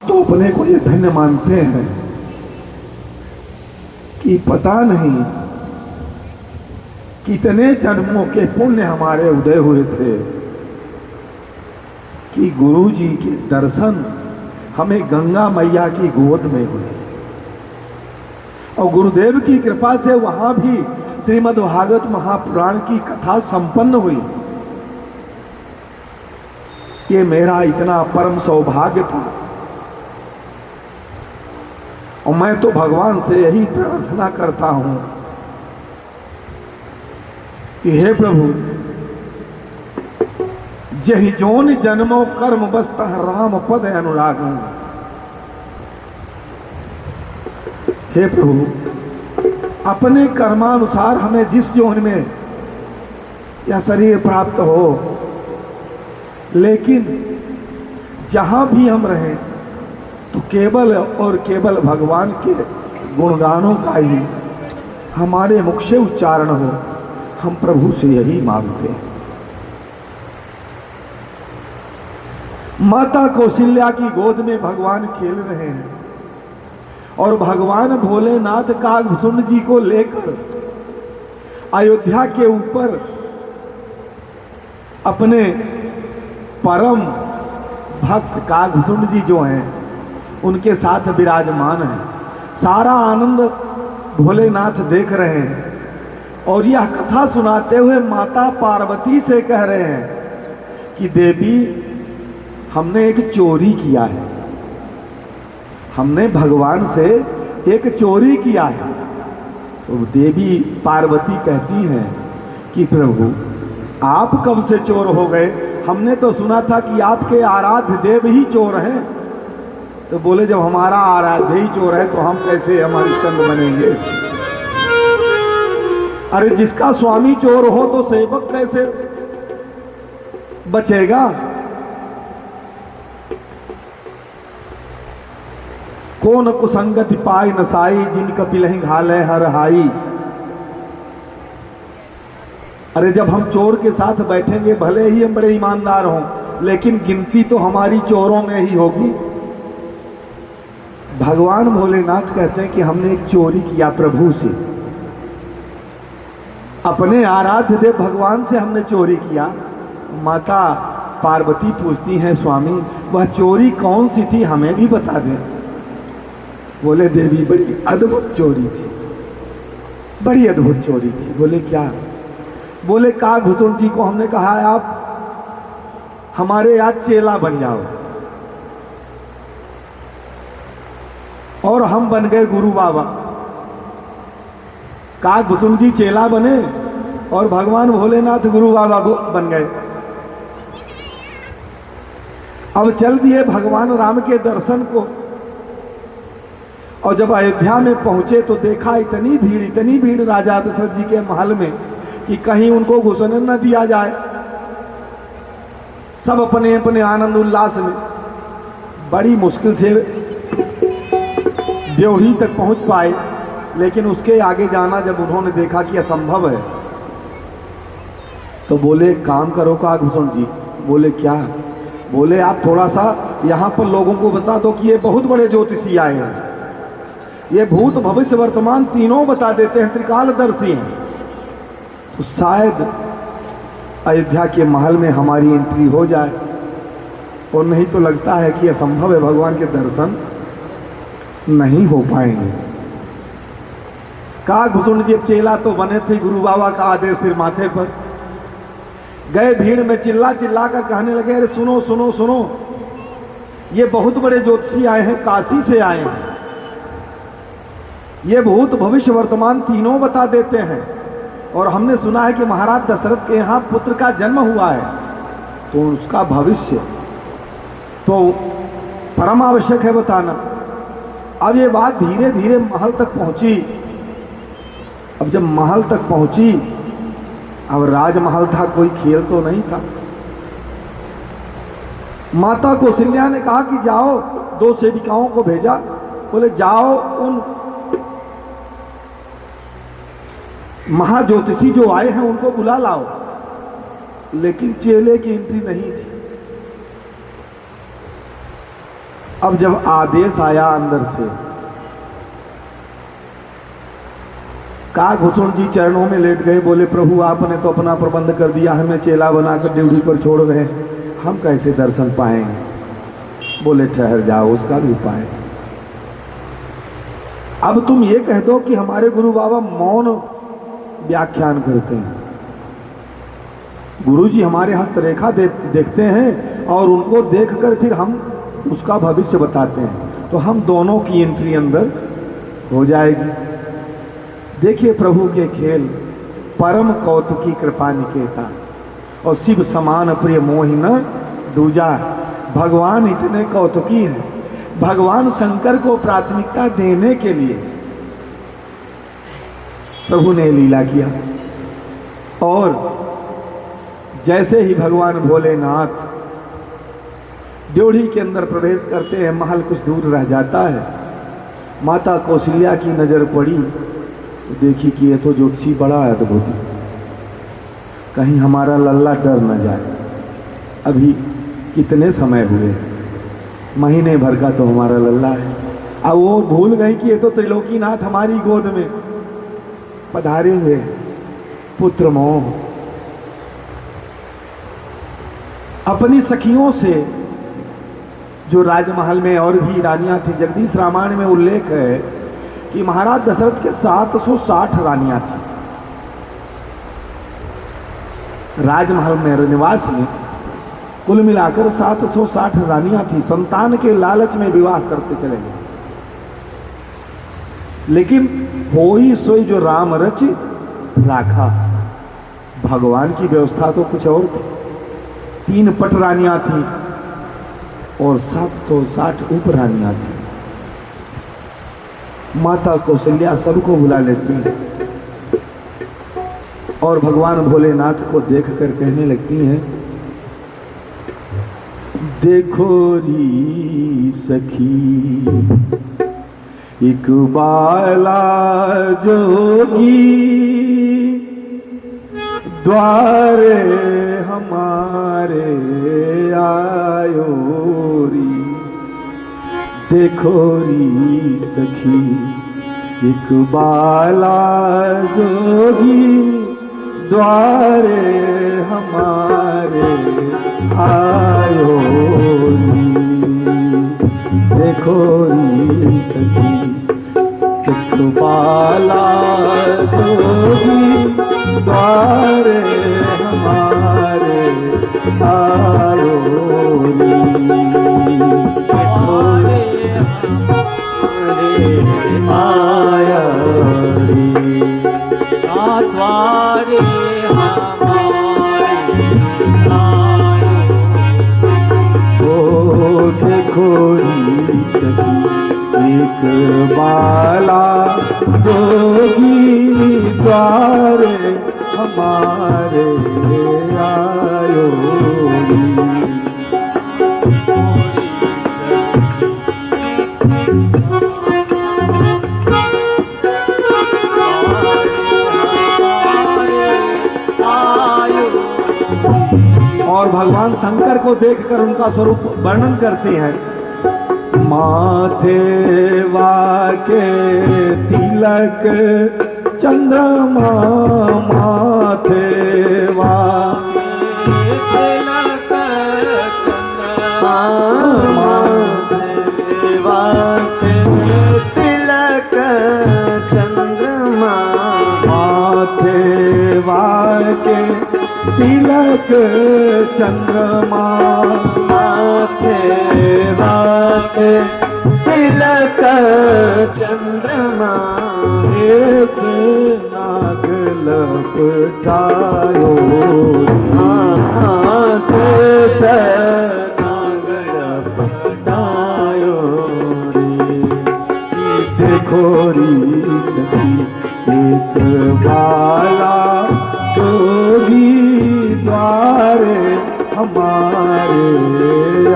तो अपने को ये धन्य मानते हैं कि पता नहीं कितने जन्मों के पुण्य हमारे उदय हुए थे कि गुरु जी के दर्शन हमें गंगा मैया की गोद में हुए और गुरुदेव की कृपा से वहां भी श्रीमद् भागवत महापुराण की कथा संपन्न हुई। ये मेरा इतना परम सौभाग्य था और मैं तो भगवान से यही प्रार्थना करता हूं कि हे प्रभु, जहि जोन जन्मो कर्म बसता राम पद अनुराग। हे प्रभु, अपने कर्मानुसार हमें जिस जोन में यह शरीर प्राप्त हो, लेकिन जहां भी हम रहें तो केवल और केवल भगवान के गुणगानों का ही हमारे मुख से उच्चारण हो। हम प्रभु से यही मांगते हैं। माता कौशल्या की गोद में भगवान खेल रहे हैं और भगवान भोलेनाथ कागभूषण जी को लेकर अयोध्या के ऊपर अपने परम भक्त कागभूषण जी जो हैं उनके साथ विराजमान हैं। सारा आनंद भोलेनाथ देख रहे हैं और यह कथा सुनाते हुए माता पार्वती से कह रहे हैं कि देवी, हमने एक चोरी किया है, हमने भगवान से एक चोरी किया है। तो देवी पार्वती कहती हैं कि प्रभु, आप कब से चोर हो गए? हमने तो सुना था कि आपके आराध्य देव ही चोर हैं। तो बोले, जब हमारा आराध्य ही चोर है तो हम कैसे हमारे चंद बनेंगे? अरे जिसका स्वामी चोर हो तो सेवक कैसे बचेगा? कौन कुसंगति पाई नसाई, जिन कपिलहि घाले हर हाई। अरे जब हम चोर के साथ बैठेंगे, भले ही हम बड़े ईमानदार हों, लेकिन गिनती तो हमारी चोरों में ही होगी। भगवान भोलेनाथ कहते हैं कि हमने एक चोरी किया प्रभु से, अपने आराध्य देव भगवान से हमने चोरी किया। माता पार्वती पूछती हैं, स्वामी वह चोरी कौन सी थी, हमें भी बता दें। बोले, देवी बड़ी अद्भुत चोरी थी, बड़ी अद्भुत चोरी थी। बोले, क्या? बोले, कागभूषण जी को हमने कहा है आप हमारे यहाँ चेला बन जाओ, और हम बन गए गुरु बाबा। कागभूषण जी चेला बने और भगवान भोलेनाथ गुरु बाबा बन गए। अब चल दिए भगवान राम के दर्शन को, और जब अयोध्या में पहुंचे तो देखा इतनी भीड़ राजा दशरथ जी के महल में कि कहीं उनको घुसने न दिया जाए। सब अपने अपने आनंद उल्लास में बड़ी मुश्किल से ड्योढ़ी तक पहुंच पाए, लेकिन उसके आगे जाना जब उन्होंने देखा कि असंभव है, तो बोले, काम करो कागभूषण जी। बोले, क्या? बोले, आप थोड़ा सा यहाँ पर लोगों को बता दो कि ये बहुत बड़े ज्योतिषी आए हैं, ये भूत भविष्य वर्तमान तीनों बता देते हैं, त्रिकालदर्शी हैं। तो शायद अयोध्या के महल में हमारी एंट्री हो जाए, और नहीं तो लगता है कि असंभव है, भगवान के दर्शन नहीं हो पाएंगे। कागभूषण जी चेला तो बने थे, गुरु बाबा का आदेश सिर माथे पर। गए भीड़ में चिल्ला कर कहने लगे, अरे सुनो सुनो सुनो, ये बहुत बड़े ज्योतिषी आए हैं, काशी से आए हैं, ये भूत भविष्य वर्तमान तीनों बता देते हैं, और हमने सुना है कि महाराज दशरथ के यहाँ पुत्र का जन्म हुआ है, तो उसका भविष्य तो परम आवश्यक है बताना। अब ये बात धीरे धीरे महल तक पहुंची। अब जब महल तक पहुंची, अब राजमहल था, कोई खेल तो नहीं था। माता कौशल्या ने कहा कि जाओ, 2 सेविकाओं को भेजा। बोले, जाओ उन महाज्योतिषी जो आए हैं उनको बुला लाओ। लेकिन चेले की एंट्री नहीं थी। अब जब आदेश आया अंदर से, काकभूषण जी चरणों में लेट गए, बोले प्रभु आपने तो अपना प्रबंध कर दिया, हमें चेला बनाकर ड्यूटी पर छोड़ रहे हैं, हम कैसे दर्शन पाएंगे। बोले ठहर जाओ, उसका भी उपाय। अब तुम ये कह दो कि हमारे गुरु बाबा मौन व्याख्यान करते हैं। गुरु जी हमारे हस्तरेखा देखते हैं और उनको देखकर फिर हम उसका भविष्य बताते हैं, तो हम दोनों की एंट्री अंदर हो जाएगी। देखिए प्रभु के खेल, परम कौतुकी कृपा निकेता और शिव समान प्रिय मोहि न दूजा। भगवान इतने कौतुकी हैं, भगवान शंकर को प्राथमिकता देने के लिए प्रभु ने लीला किया। और जैसे ही भगवान भोलेनाथ ड्योढ़ी के अंदर प्रवेश करते हैं, महल कुछ दूर रह जाता है, माता कौशल्या की नजर पड़ी, देखी कि ये तो ज्योतिषी बड़ा अद्भुत है, कहीं हमारा लल्ला डर न जाए। अभी कितने समय हुए, महीने भर का तो हमारा लल्ला है। अब वो भूल गई कि ये तो त्रिलोकीनाथ हमारी गोद में पधारे हुए, पुत्र मोह। अपनी सखियों से, जो राजमहल में और भी रानियां थी, जगदीश रामायण में उल्लेख है कि महाराज दशरथ के 760 रानियां थी। राजमहल में निवास में कुल मिलाकर 760 रानियां थी। संतान के लालच में विवाह करते चले गए, लेकिन होई सोई जो राम रचित राखा। भगवान की व्यवस्था तो कुछ और थी। 3 पट रानियां थी और 760 उप रानियां थी। माता कौशल्या सबको बुला लेती है और भगवान भोलेनाथ को देखकर कहने लगती हैं, देखो री सखी एक बाला जोगी, द्वारे हमारे आयो री। देखो री सखी एक बाला जोगी, द्वारे हमारे आयो री। देखो री सखी एक बाला जोगी, द्वारे हमारे आयो री। देखो रे आया री, द्वारे देखो री सखी एक बाला जोगी, द्वारे हमारे आयो री। और भगवान शंकर को देखकर उनका स्वरूप वर्णन करते हैं। माथे वाके तिलक चंद्रमा, माथे वाके तिलक चंद्रमा, माथे वाके तिलक चंद्रमा, माथे वाके तिलक चंद्रमा, माथे वाके तिलक चंद्रमा। शेष नाग लपटायो, शेष नाग लपटायो रे। देखो री सखी एक बाला जोगी, द्वारे हमारे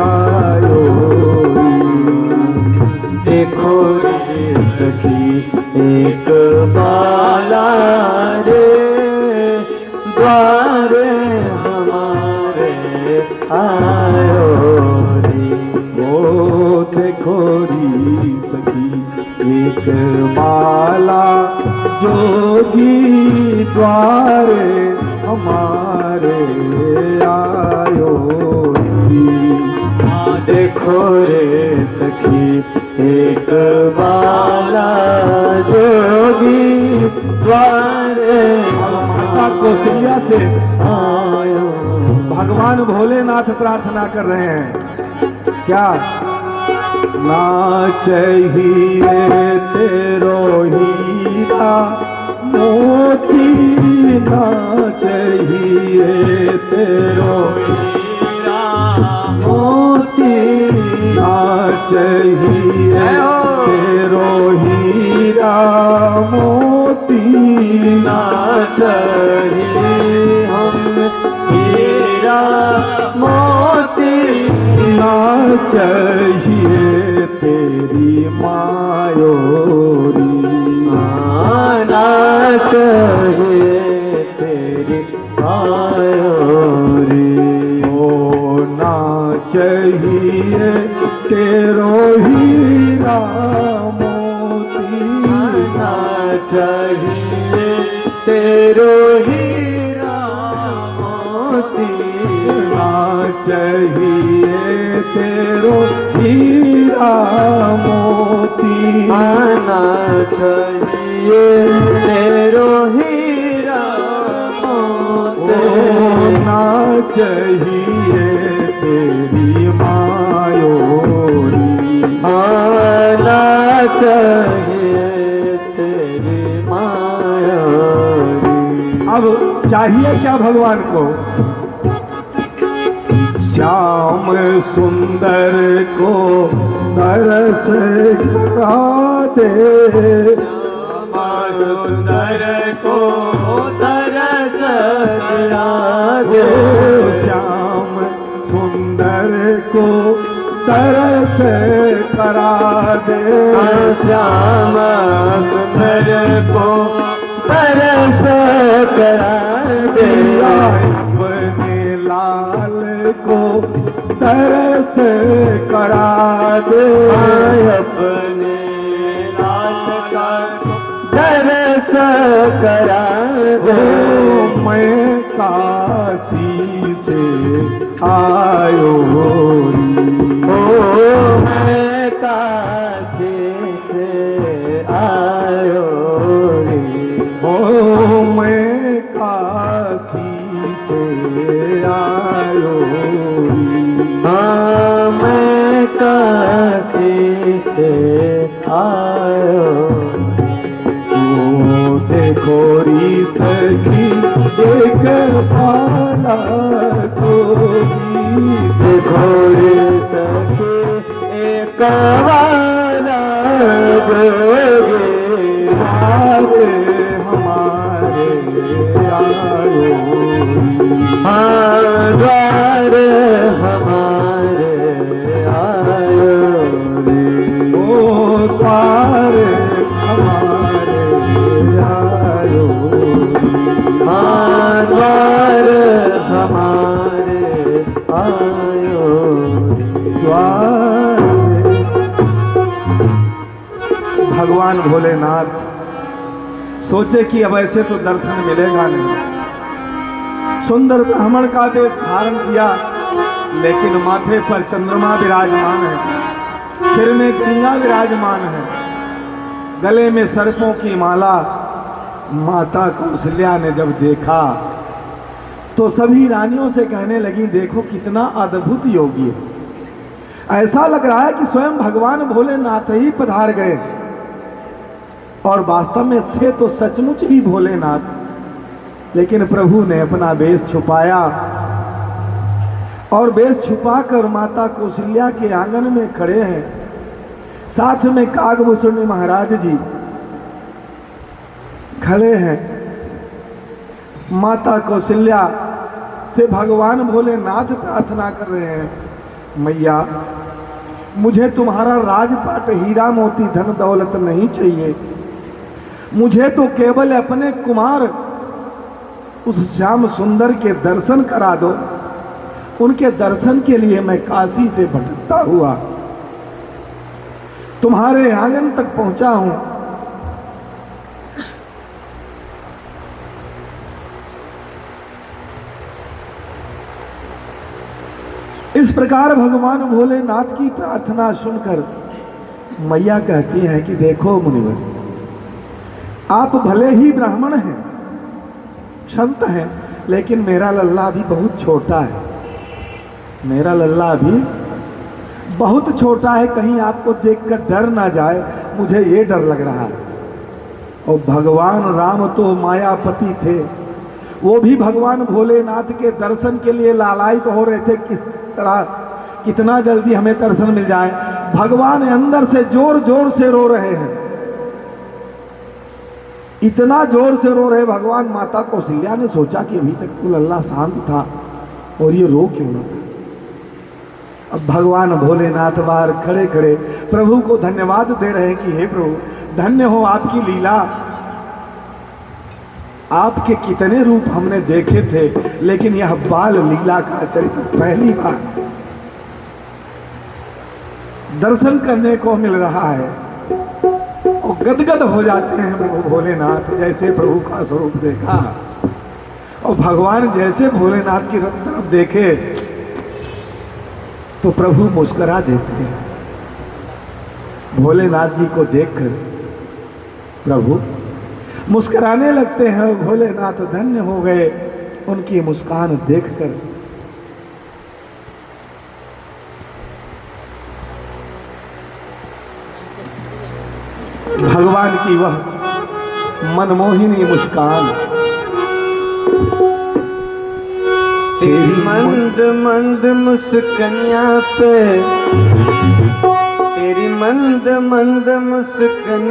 आयो री। देखो रे सखी एक बाला रे, द्वारे हमारे आयो री। ओ देखो गोरी सखी एक बाला जोगी द्वारे हमारे आयो री। देखो रे सखी एक बाला जोगी द्वारे माता कौशल्या से आयो। भगवान भोलेनाथ प्रार्थना कर रहे हैं क्या? ना चाहिए तेरो हीरा मोती, ना चाहिए तेरो हीरा मोती, ना चाहिए तेरो हीरा मोती, ना चाहिए हम हीरा मोती, ना चाहिए तेरी मायोरी, ना चाहिए तेरी मायोरी। ओ ना चाहिए तेरो हीरा मोती, ना चाहिए तेरो हीरा मोती, ना चाहिए तेरो हीरा मोती, ना चाहिए तेरो हीरा मोती, ना चाहिए तेरी मायोरी, ना चाहिए तेरी मायोरी। अब चाहिए क्या भगवान को? श्याम सुंदर को दरस करा दे, सुंदर को तरस करा दे, श्याम सुंदर को तरस करा दे, श्याम सुंदर को तरस करा दे, अपने लाल को तरस करा दे, अपने लाल का तरस करा दे। मैं काशी से आयो री, मैं काशी से आयो रे, मैं काशी से आयो री, मैं काशी से आयो। ओ देखो री सखी एक भाला जोगी, देखो रे सखी एक वाला जोगी हमारे हमारे आयो री, द्वार हमारे आयो रे, ओ द्वार हमारे आयो री, द्वार हमारे आयो द्वार। भगवान भोलेनाथ सोचे कि अब ऐसे तो दर्शन मिलेगा नहीं। सुंदर ब्राह्मण का वेश धारण किया, लेकिन माथे पर चंद्रमा विराजमान है, सिर में गंगा विराजमान है, गले में सर्पों की माला। माता कौशल्या ने जब देखा तो सभी रानियों से कहने लगी, देखो कितना अद्भुत योगी है। ऐसा लग रहा है कि स्वयं भगवान भोलेनाथ ही पधार गए, और वास्तव में थे तो सचमुच ही भोलेनाथ। लेकिन प्रभु ने अपना वेश छुपाया, और वेश छुपाकर माता कौशल्या के आंगन में खड़े हैं, साथ में कागभूषण महाराज जी खड़े हैं। माता कौशल्या से भगवान भोलेनाथ प्रार्थना कर रहे हैं, मैया मुझे तुम्हारा राजपाट हीरा मोती धन दौलत नहीं चाहिए, मुझे तो केवल अपने कुमार उस श्याम सुंदर के दर्शन करा दो। उनके दर्शन के लिए मैं काशी से भटकता हुआ तुम्हारे आंगन तक पहुंचा हूं। इस प्रकार भगवान भोलेनाथ की प्रार्थना सुनकर मैया कहती हैं कि देखो मुनिवर, आप भले ही ब्राह्मण हैं, संत हैं, लेकिन मेरा लल्ला अभी बहुत छोटा है। मेरा लल्ला अभी बहुत छोटा है, कहीं आपको देखकर डर ना जाए, मुझे ये डर लग रहा है। और भगवान राम तो मायापति थे, वो भी भगवान भोलेनाथ के दर्शन के लिए लालायित हो रहे थे, किस तरह कितना जल्दी हमें दर्शन मिल जाए। भगवान अंदर से जोर जोर से रो रहे हैं, इतना जोर से रो रहे भगवान। माता कौशल्या ने सोचा कि अभी तक तो लल्ला शांत था और ये रो क्यों ना। अब भगवान भोलेनाथ बाहर खड़े खड़े प्रभु को धन्यवाद दे रहे हैं कि हे प्रभु, धन्य हो आपकी लीला। आपके कितने रूप हमने देखे थे, लेकिन यह बाल लीला का चरित्र पहली बार दर्शन करने को मिल रहा है। और गदगद हो जाते हैं प्रभु भोलेनाथ, जैसे प्रभु का स्वरूप देखा। और भगवान जैसे भोलेनाथ की तरफ देखे तो प्रभु मुस्कुरा देते हैं। भोलेनाथ जी को देखकर प्रभु मुस्कुराने लगते हैं। भोलेनाथ धन्य हो गए उनकी मुस्कान देखकर। भगवान की वह मनमोहिनी मुस्कान, तेरी मंद मंद मुस्कनिया पे, तेरी मंद मंद मुस्कन